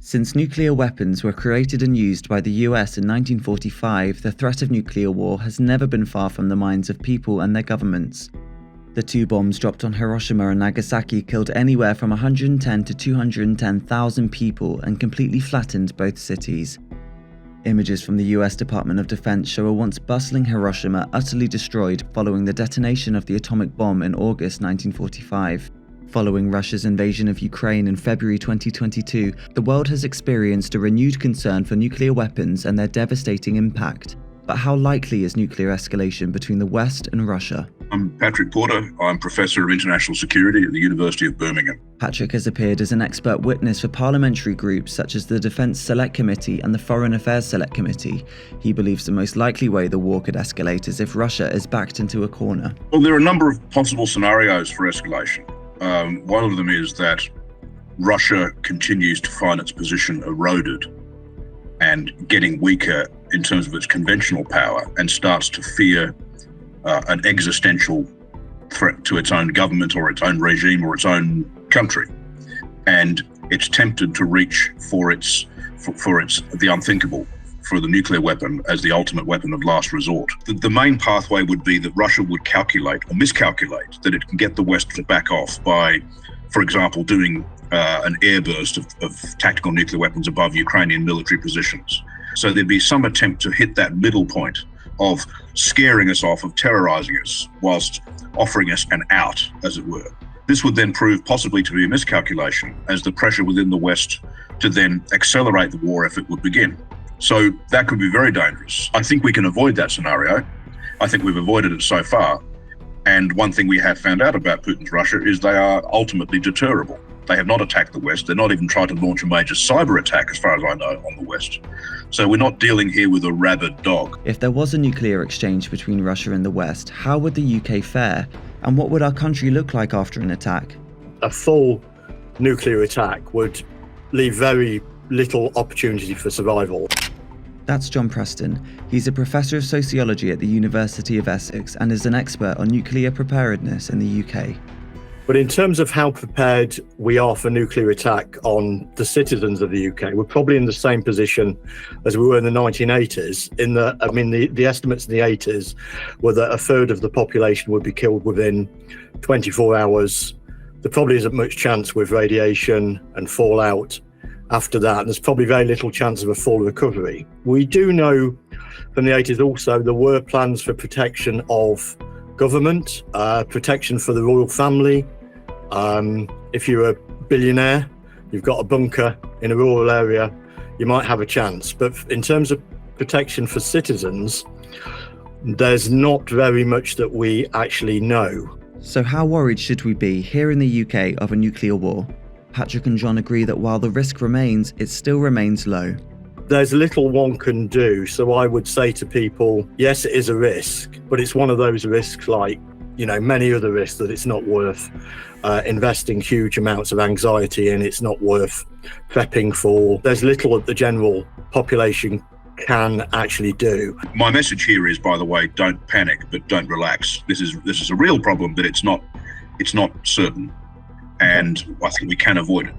Since nuclear weapons were created and used by the US in 1945, the threat of nuclear war has never been far from the minds of people and their governments. The two bombs dropped on Hiroshima and Nagasaki killed anywhere from 110 to 210,000 people and completely flattened both cities. Images from the US Department of Defense show a once bustling Hiroshima utterly destroyed following the detonation of the atomic bomb in August 1945. Following Russia's invasion of Ukraine in February 2022, the world has experienced a renewed concern for nuclear weapons and their devastating impact. But how likely is nuclear escalation between the West and Russia? I'm Patrick Porter. I'm Professor of International Security at the University of Birmingham. Patrick has appeared as an expert witness for parliamentary groups such as the Defence Select Committee and the Foreign Affairs Select Committee. He believes the most likely way the war could escalate is if Russia is backed into a corner. Well, there are a number of possible scenarios for escalation. One of them is that Russia continues to find its position eroded and getting weaker in terms of its conventional power and starts to fear an existential threat to its own government or its own regime or its own country. And it's tempted to reach for the unthinkable, for the nuclear weapon as the ultimate weapon of last resort. The main pathway would be that Russia would calculate or miscalculate that it can get the West to back off by, for example, doing an airburst of tactical nuclear weapons above Ukrainian military positions. So there'd be some attempt to hit that middle point of scaring us off, of terrorizing us, whilst offering us an out, as it were. This would then prove possibly to be a miscalculation as the pressure within the West to then accelerate the war if it would begin. So that could be very dangerous. I think we can avoid that scenario. I think we've avoided it so far. And one thing we have found out about Putin's Russia is they are ultimately deterrable. They have not attacked the West. They're not even trying to launch a major cyber attack, as far as I know, on the West. So we're not dealing here with a rabid dog. If there was a nuclear exchange between Russia and the West, how would the UK fare? And what would our country look like after an attack? A full nuclear attack would leave very little opportunity for survival. That's John Preston. He's a professor of sociology at the University of Essex and is an expert on nuclear preparedness in the UK. But in terms of how prepared we are for nuclear attack on the citizens of the UK, we're probably in the same position as we were in the 1980s. The estimates in the 80s were that a third of the population would be killed within 24 hours. There probably isn't much chance with radiation and fallout after that, and there's probably very little chance of a full recovery. We do know from the 80s also there were plans for protection of government, protection for the royal family. If you're a billionaire, you've got a bunker in a rural area, you might have a chance. But in terms of protection for citizens, there's not very much that we actually know. So how worried should we be here in the UK of a nuclear war? Patrick and John agree that while the risk remains, it still remains low. There's little one can do. So I would say to people, yes, it is a risk, but it's one of those risks like, many other risks that it's not worth investing huge amounts of anxiety in. It's not worth prepping for. There's little that the general population can actually do. My message here is, by the way, don't panic, but don't relax. This is a real problem, but it's not certain. And I think we can avoid it.